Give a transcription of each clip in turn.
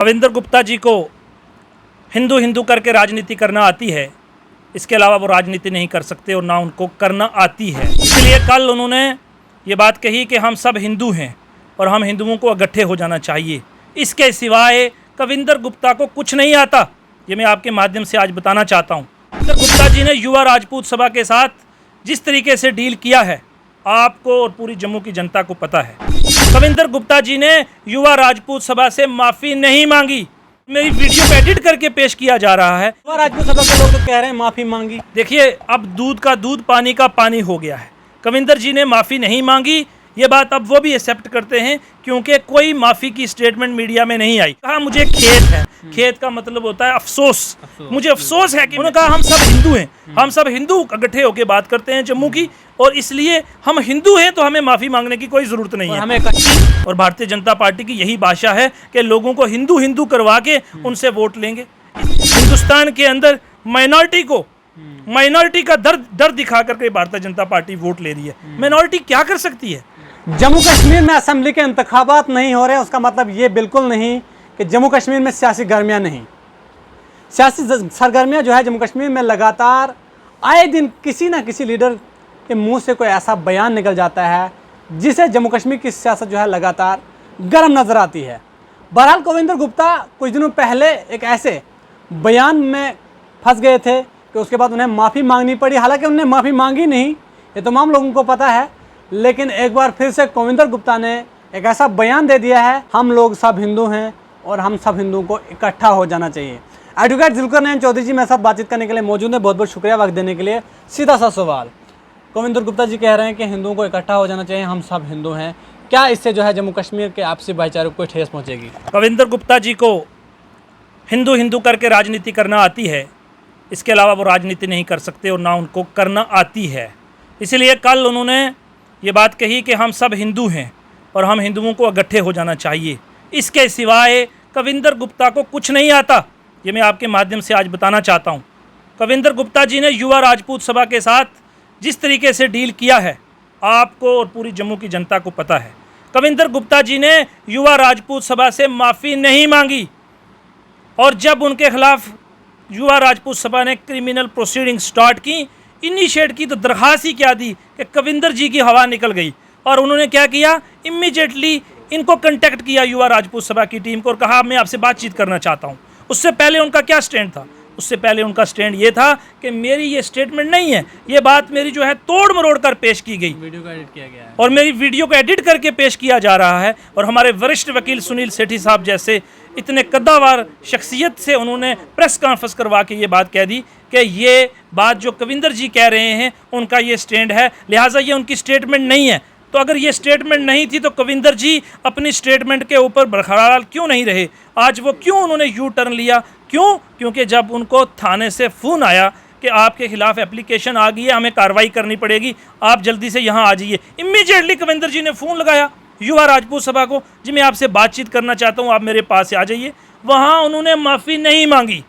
कविंदर गुप्ता जी को हिंदू हिंदू करके राजनीति करना आती है, इसके अलावा वो राजनीति नहीं कर सकते और ना उनको करना आती है। इसलिए कल उन्होंने ये बात कही कि हम सब हिंदू हैं और हम हिंदुओं को इकट्ठे हो जाना चाहिए। इसके सिवाय कविंदर गुप्ता को कुछ नहीं आता, ये मैं आपके माध्यम से आज बताना चाहता हूँ। कविंदर गुप्ता जी ने युवा राजपूत सभा के साथ जिस तरीके से डील किया है, आपको और पूरी जम्मू की जनता को पता है। कविंदर गुप्ता जी ने युवा राजपूत सभा से माफ़ी नहीं मांगी। मेरी वीडियो को एडिट करके पेश किया जा रहा है। युवा राजपूत सभा के लोग तो कह रहे हैं माफ़ी मांगी। देखिए, अब दूध का दूध पानी का पानी हो गया है। कविंदर जी ने माफ़ी नहीं मांगी, ये बात अब वो भी एक्सेप्ट करते हैं, क्योंकि कोई माफ़ी की स्टेटमेंट मीडिया में नहीं आई। कहा मुझे खेद है, खेद का मतलब होता है अफसोस। मुझे अफसोस है कि उन्होंने कहा हम सब हिंदू हैं, हम सब हिंदू इकट्ठे होकर बात करते हैं जम्मू की, और इसलिए हम हिंदू हैं तो हमें माफ़ी मांगने की कोई ज़रूरत नहीं है। हमें और भारतीय जनता पार्टी की यही भाषा है कि लोगों को हिंदू हिंदू करवा के उनसे वोट लेंगे। हिंदुस्तान के अंदर माइनॉरिटी का डर दिखा करके भारतीय जनता पार्टी वोट ले रही है। माइनॉरिटी क्या कर सकती है? जम्मू कश्मीर में असेंबली के इंतखाबात नहीं हो रहे, उसका मतलब ये बिल्कुल नहीं कि जम्मू कश्मीर में सियासी गर्मियाँ नहीं। सियासी सरगर्मियाँ जो है जम्मू कश्मीर में लगातार आए दिन किसी ना किसी लीडर के मुंह से कोई ऐसा बयान निकल जाता है जिसे जम्मू कश्मीर की सियासत जो है लगातार गर्म नज़र आती है। बहरहाल कविंदर गुप्ता कुछ दिनों पहले एक ऐसे बयान में फंस गए थे कि उसके बाद उन्हें माफ़ी मांगनी पड़ी। हालांकि उन्हें माफ़ी मांगी नहीं, ये तमाम लोगों को पता है, लेकिन एक बार फिर से कविंदर गुप्ता ने एक ऐसा बयान दे दिया है, हम लोग सब हिंदू हैं और हम सब हिंदुओं को इकट्ठा हो जाना चाहिए। एडवोकेट जुल्फिकार नयन चौधरी जी मेरे साथ बातचीत करने के लिए मौजूद हैं। बहुत बहुत शुक्रिया वक्त देने के लिए। सीधा सा सवाल, कविंदर गुप्ता जी कह रहे हैं कि हिंदुओं को इकट्ठा हो जाना चाहिए, हम सब हिंदू हैं, क्या इससे जो है जम्मू कश्मीर के आपसी भाईचारे को कोई ठेस पहुँचेगी? कविंदर गुप्ता जी को हिंदू हिंदू करके राजनीति करना आती है, इसके अलावा वो राजनीति नहीं कर सकते और ना उनको करना आती है। इसलिए कल उन्होंने ये बात कही कि हम सब हिंदू हैं और हम हिंदुओं को इकट्ठे हो जाना चाहिए। इसके सिवाय कविंदर गुप्ता को कुछ नहीं आता, ये मैं आपके माध्यम से आज बताना चाहता हूँ। कविंदर गुप्ता जी ने युवा राजपूत सभा के साथ जिस तरीके से डील किया है, आपको और पूरी जम्मू की जनता को पता है। कविंदर गुप्ता जी ने युवा राजपूत सभा से माफ़ी नहीं मांगी, और जब उनके खिलाफ युवा राजपूत सभा ने क्रिमिनल प्रोसीडिंग स्टार्ट की, इनिशिएट की, तो दरख्वास्त ही क्या दी कि कविंदर जी की हवा निकल गई। और उन्होंने क्या किया, इमीडिएटली इनको कांटेक्ट किया युवा राजपूत सभा की टीम को और कहा मैं आपसे बातचीत करना चाहता हूँ। उससे पहले उनका क्या स्टैंड था? उससे पहले उनका स्टैंड ये था कि मेरी ये स्टेटमेंट नहीं है, ये बात मेरी जो है तोड़ मरोड़ कर पेश की गई, वीडियो को एडिट किया गया है और मेरी वीडियो को एडिट करके पेश किया जा रहा है। और हमारे वरिष्ठ वकील सुनील सेठी साहब जैसे इतने कद्दावार शख्सियत से उन्होंने प्रेस कॉन्फ्रेंस करवा के ये बात कह दी कि ये बात जो कविंदर जी कह रहे हैं उनका ये स्टैंड है, लिहाजा ये उनकी स्टेटमेंट नहीं है। तो अगर ये स्टेटमेंट नहीं थी तो कविंदर जी अपनी स्टेटमेंट के ऊपर बरकरार क्यों नहीं रहे? आज वो क्यों उन्होंने यू टर्न लिया? क्यों? क्योंकि जब उनको थाने से फ़ोन आया कि आपके खिलाफ एप्लीकेशन आ गई है, हमें कार्रवाई करनी पड़ेगी, आप जल्दी से यहाँ आ जाइए, इमीडिएटली कविंदर जी ने फ़ोन लगाया युवा राजपूत सभा को, जी मैं आपसे बातचीत करना चाहता हूँ, आप मेरे पास आ जाइए। वहाँ उन्होंने माफ़ी नहीं मांगी,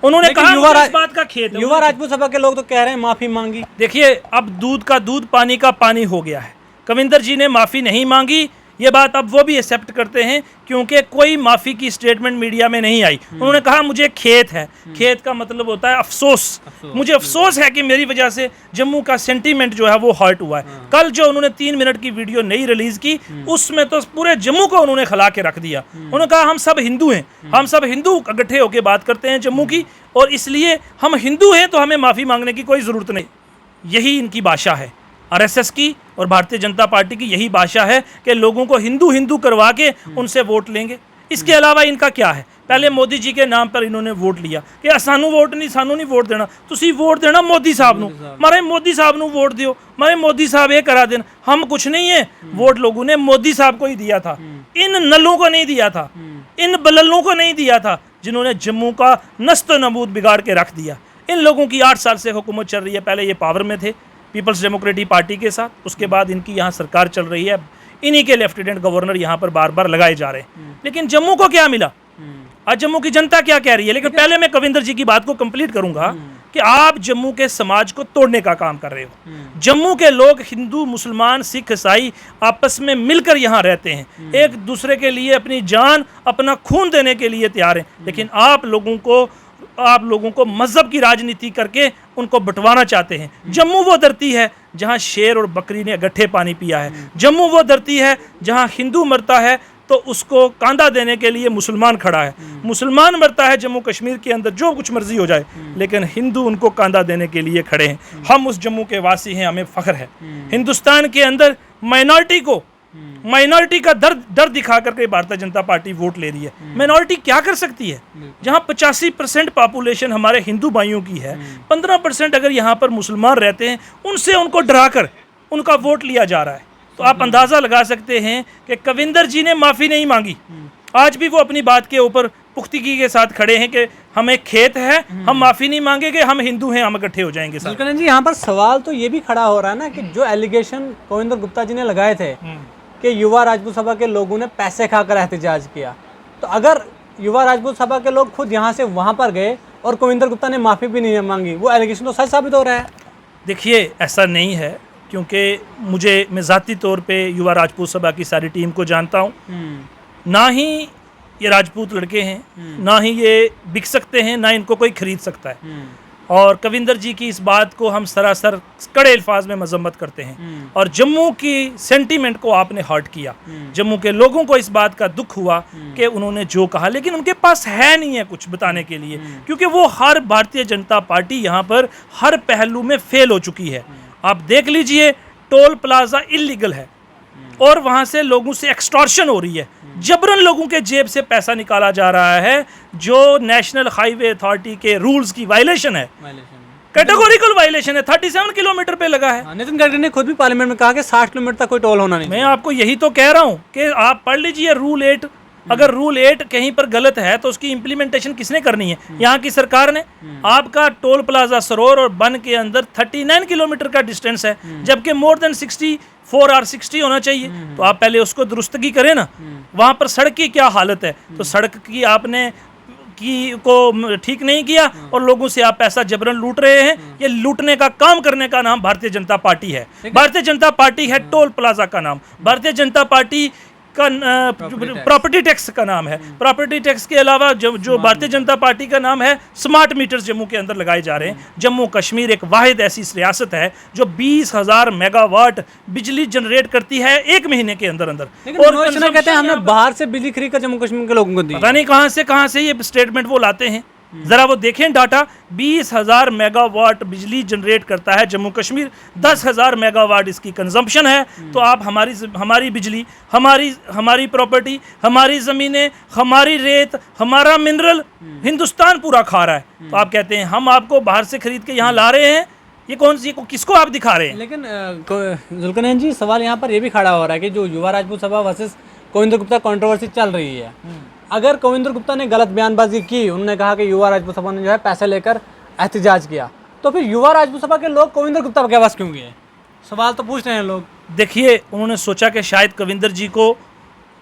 उन्होंने कहा इस बात का खेद है। युवा राजपूत सभा के लोग तो कह रहे हैं माफ़ी मांगी। देखिए, अब दूध का दूध पानी का पानी हो गया है। कविंदर जी ने माफ़ी नहीं मांगी, ये बात अब वो भी एक्सेप्ट करते हैं, क्योंकि कोई माफ़ी की स्टेटमेंट मीडिया में नहीं आई। उन्होंने कहा मुझे खेद है, खेद का मतलब होता है अफसोस। मुझे अफसोस है कि मेरी वजह से जम्मू का सेंटीमेंट जो है वो हर्ट हुआ है। कल जो उन्होंने 3 मिनट की वीडियो नहीं रिलीज़ की, उसमें तो पूरे जम्मू को उन्होंने खिला के रख दिया। उन्होंने कहा हम सब हिंदू हैं, हम सब हिंदू इकट्ठे होकर बात करते हैं जम्मू की, और इसलिए हम हिंदू हैं तो हमें माफ़ी मांगने की कोई ज़रूरत नहीं। यही इनकी भाषा है, आरएसएस की और भारतीय जनता पार्टी की यही भाषा है कि लोगों को हिंदू हिंदू करवा के उनसे वोट लेंगे। इसके अलावा इनका क्या है? पहले मोदी जी के नाम पर इन्होंने वोट लिया कि सानू नहीं वोट देना, तुसी वोट देना मोदी साहब नू, मारे मोदी साहब नू वोट दियो, मारे मोदी साहब ये करा देना। हम कुछ नहीं है, वोट लोगों ने मोदी साहब को ही दिया था, इन नलों को नहीं दिया था, इन बल्लों को नहीं दिया था, जिन्होंने जम्मू का नस्तो नबूद बिगाड़ के रख दिया। इन लोगों की 8 साल से हुकूमत चल रही है। पहले ये पावर में थे पीपल्स डेमोक्रेटिक पार्टी के साथ, उसके बाद इनकी यहाँ सरकार चल रही है, इन्हीं के लेफ्टिनेंट गवर्नर यहाँ पर बार बार लगाए जा रहे हैं। लेकिन जम्मू को क्या मिला? आज जम्मू की जनता क्या कह रही है? लेकिन पहले मैं कविंदर जी की बात को कंप्लीट करूंगा कि आप जम्मू के समाज को तोड़ने का काम कर रहे हो। जम्मू के लोग हिंदू, मुसलमान, सिख, ईसाई आपस में मिलकर यहाँ रहते हैं, एक दूसरे के लिए अपनी जान, अपना खून देने के लिए तैयार हैं, लेकिन आप लोगों को मजहब की राजनीति करके उनको बंटवाना चाहते हैं। जम्मू वो धरती है जहाँ शेर और बकरी ने इकट्ठे पानी पिया है। जम्मू वो धरती है जहाँ हिंदू मरता है तो उसको कांधा देने के लिए मुसलमान खड़ा है। मुसलमान मरता है जम्मू कश्मीर के अंदर, जो कुछ मर्जी हो जाए, लेकिन हिंदू उनको कांधा देने के लिए खड़े हैं। हम उस जम्मू के वासी हैं, हमें फख्र है। हिंदुस्तान के अंदर माइनॉरिटी का डर दिखा करके भारतीय जनता पार्टी वोट ले रही है। माइनॉरिटी क्या कर सकती है? जहां 85% पॉपुलेशन हमारे हिंदू भाइयों की है, 15% अगर यहाँ पर मुसलमान रहते हैं, उनको डराकर उनका वोट लिया जा रहा है। तो आप अंदाज़ा लगा सकते हैं कि कविंदर जी ने माफ़ी नहीं मांगी। आज भी वो अपनी बात के ऊपर पुख्तगी के साथ खड़े हैं कि हमें खेत है, हम माफ़ी नहीं मांगेंगे, हम हिंदू हैं, हम इकट्ठे हो जाएंगे। जुल्करनैन जी, यहाँ पर सवाल तो ये भी खड़ा हो रहा है ना कि जो एलिगेशन कविंदर गुप्ता जी ने लगाए थे कि युवा राजपूत सभा के लोगों ने पैसे खाकर एहतजाज किया, तो अगर युवा राजपूत सभा के लोग खुद यहाँ से वहाँ पर गए और कविंदर गुप्ता ने माफ़ी भी नहीं मांगी, वो एलिगेशन तो सच साबित हो रहा है। देखिए, ऐसा नहीं है, क्योंकि मैं ज़ाती तौर पे युवा राजपूत सभा की सारी टीम को जानता हूँ। ना ही ये राजपूत लड़के हैं, ना ही ये बिक सकते हैं, ना इनको कोई खरीद सकता है। और कविंदर जी की इस बात को हम सरासर कड़े अल्फाज में मजम्मत करते हैं। और जम्मू की सेंटीमेंट को आपने हर्ट किया। जम्मू के लोगों को इस बात का दुख हुआ कि उन्होंने जो कहा, लेकिन उनके पास है नहीं है कुछ बताने के लिए, क्योंकि वो हर भारतीय जनता पार्टी यहाँ पर हर पहलू में फेल हो चुकी है। आप देख लीजिए, टोल प्लाजा इल्लीगल है और वहाँ से लोगों से एक्सटॉर्शन हो रही है, जबरन लोगों के जेब से पैसा निकाला जा रहा है, जो नेशनल हाईवे अथॉरिटी के रूल्स की वायलेशन है, कैटेगोरिकल वायलेशन है। 37 किलोमीटर पे लगा है। नितिन गडकरी ने खुद भी पार्लियामेंट में कहा कि 60 किलोमीटर तक कोई टोल होना नहीं। मैं आपको यही तो कह रहा हूँ कि आप पढ़ लीजिए रूल 8। अगर रूल 8 कहीं पर गलत है तो उसकी इम्प्लीमेंटेशन किसने करनी है? यहाँ की सरकार ने। आपका टोल प्लाजा सरोर और बन के अंदर 39 किलोमीटर का डिस्टेंस है, जबकि मोर देन 64 और 60 होना चाहिए। तो आप पहले उसको दुरुस्तगी करें ना। वहाँ पर सड़क की क्या हालत है, तो सड़क की आपने को ठीक नहीं किया और लोगों से आप पैसा जबरन लूट रहे हैं। ये लूटने का काम करने का नाम भारतीय जनता पार्टी है। भारतीय जनता पार्टी है टोल प्लाजा का नाम। भारतीय जनता पार्टी का प्रॉपर्टी टैक्स का नाम है। प्रॉपर्टी टैक्स के अलावा जो भारतीय जनता पार्टी का नाम है, स्मार्ट मीटर्स जम्मू के अंदर लगाए जा रहे हैं। जम्मू कश्मीर एक वाहिद ऐसी रियासत है जो 20,000 मेगावाट बिजली जनरेट करती है एक महीने के अंदर अंदर। और कहते हैं हमने बाहर से बिजली खरीद कर जम्मू कश्मीर के लोगों को दी। पता नहीं कहाँ से ये स्टेटमेंट वो लाते हैं। जरा वो देखें डाटा, 20,000 मेगावाट बिजली जनरेट करता है जम्मू कश्मीर, 10,000 मेगावाट इसकी कंजम्पशन है। तो आप हमारी बिजली, हमारी प्रॉपर्टी, हमारी ज़मीनें, हमारी रेत, हमारा मिनरल हिंदुस्तान पूरा खा रहा है। तो आप कहते हैं हम आपको बाहर से खरीद के यहाँ ला रहे हैं। ये कौन सी, किसको आप दिखा रहे हैं? लेकिन जुल्करनैन जी, सवाल यहाँ पर ये भी खड़ा हो रहा है कि जो युवा राजपूत सभा वर्सेस कविंदर गुप्ता कंट्रोवर्सी चल रही है, अगर कविंदर गुप्ता ने गलत बयानबाजी की, उन्होंने कहा कि युवा राजपूत सभा ने जो है पैसे लेकर एहतजाज किया, तो फिर युवा राजपूत सभा के लोग कविंदर गुप्ता के पास क्यों गए? सवाल तो पूछ रहे हैं लोग। देखिए, उन्होंने सोचा कि शायद कविंदर जी को,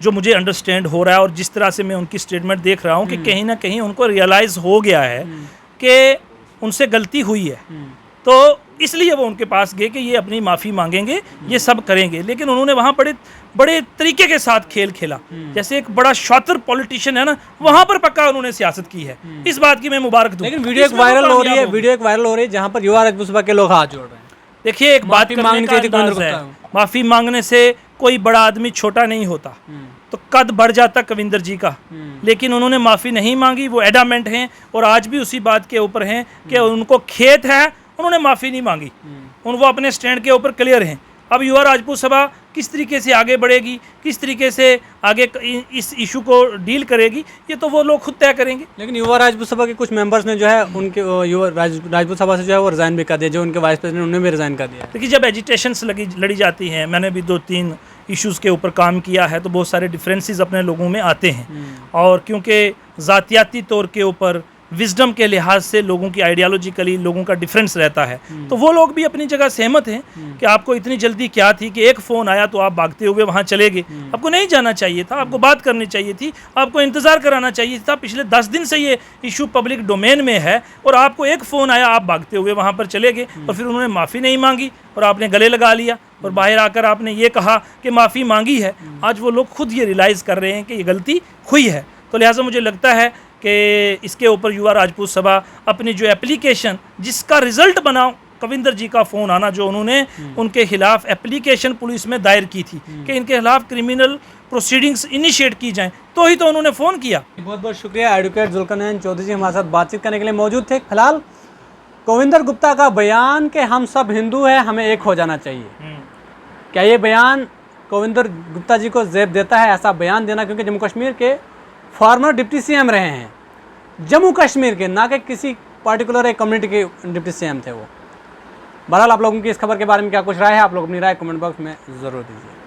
जो मुझे अंडरस्टैंड हो रहा है और जिस तरह से मैं उनकी स्टेटमेंट देख रहा हूँ, कि कहीं ना कहीं उनको रियलाइज़ हो गया है कि उनसे गलती हुई है, तो इसलिए वो उनके पास गए कि ये अपनी माफ़ी मांगेंगे, ये सब करेंगे। लेकिन उन्होंने वहाँ बड़े तरीके के साथ खेल खेला। जैसे एक बड़ा शातिर पॉलिटिशियन है ना, वहाँ पर पक्का उन्होंने सियासत की है। इस बात की मैं मुबारक दूं। लेकिन वीडियो एक वायरल हो रही है जहाँ पर युवा राजपूत सभा के लोग हाथ जोड़ रहे हैं। देखिए, एक बात मांगने का अंदाज है, माफ़ी मांगने से कोई बड़ा आदमी छोटा नहीं होता, तो कद बढ़ जाता कविंदर जी का। लेकिन उन्होंने माफ़ी नहीं मांगी, वो एडामेंट हैं और आज भी उसी बात के ऊपर हैं कि उनको खेत है, उन्होंने माफ़ी नहीं मांगी। वो अपने स्टैंड के ऊपर क्लियर हैं। अब युवा राजपूत सभा किस तरीके से आगे बढ़ेगी, किस तरीके से आगे इस इशू को डील करेगी, ये तो वो लोग खुद तय करेंगे। लेकिन युवा राजपूत सभा के कुछ मेंबर्स ने जो है उनके युवा राजपूत सभा से जो है वो रिज़ाइन भी कर दिया, जो उनके वाइस प्रेसिडेंट उन्होंने भी रिज़ाइन कर दिया। देखिए, जब एजिटेशंस लड़ी जाती हैं, मैंने भी 2-3 इश्यूज़ के ऊपर काम किया है, तो बहुत सारे डिफरेंसेस अपने लोगों में आते हैं। और क्योंकि ज़ातियाती तौर के ऊपर विजडम के लिहाज से लोगों की आइडियोलॉजिकली लोगों का डिफरेंस रहता है, तो वो लोग भी अपनी जगह सहमत हैं कि आपको इतनी जल्दी क्या थी कि एक फ़ोन आया तो आप भागते हुए वहाँ चले गए। आपको नहीं जाना चाहिए था, आपको बात करनी चाहिए थी, आपको इंतज़ार कराना चाहिए था। पिछले 10 दिन से ये इशू पब्लिक डोमेन में है और आपको एक फ़ोन आया, आप भागते हुए वहाँ पर चले गए और फिर उन्होंने माफ़ी नहीं मांगी और आपने गले लगा लिया और बाहर आकर आपने ये कहा कि माफ़ी मांगी है। आज वो लोग खुद ये रियलाइज़ कर रहे हैं कि ये गलती हुई है। तो लिहाजा मुझे लगता है कि इसके ऊपर युवा राजपूत सभा अपनी जो एप्लीकेशन जिसका रिज़ल्ट बना कविंदर जी का फ़ोन आना, जो उन्होंने उनके खिलाफ एप्लीकेशन पुलिस में दायर की थी कि इनके खिलाफ क्रिमिनल प्रोसीडिंग्स इनिशिएट की जाएं, तो ही तो उन्होंने फ़ोन किया। बहुत बहुत शुक्रिया एडवोकेट जुल्करनैन चौधरी जी हमारे साथ बातचीत करने के लिए मौजूद थे। फिलहाल कविंदर गुप्ता का बयान कि हम सब हिंदू हैं, हमें एक हो जाना चाहिए, क्या ये बयान कविंदर गुप्ता जी को ज़ेब देता है ऐसा बयान देना? क्योंकि जम्मू कश्मीर के फॉर्मर डिप्टी सीएम रहे हैं, जम्मू कश्मीर के, ना कि किसी पार्टिकुलर एक कम्युनिटी के डिप्टी सीएम थे वो। बहरहाल आप लोगों की इस खबर के बारे में क्या कुछ राय है, आप लोग अपनी राय कमेंट बॉक्स में ज़रूर दीजिए।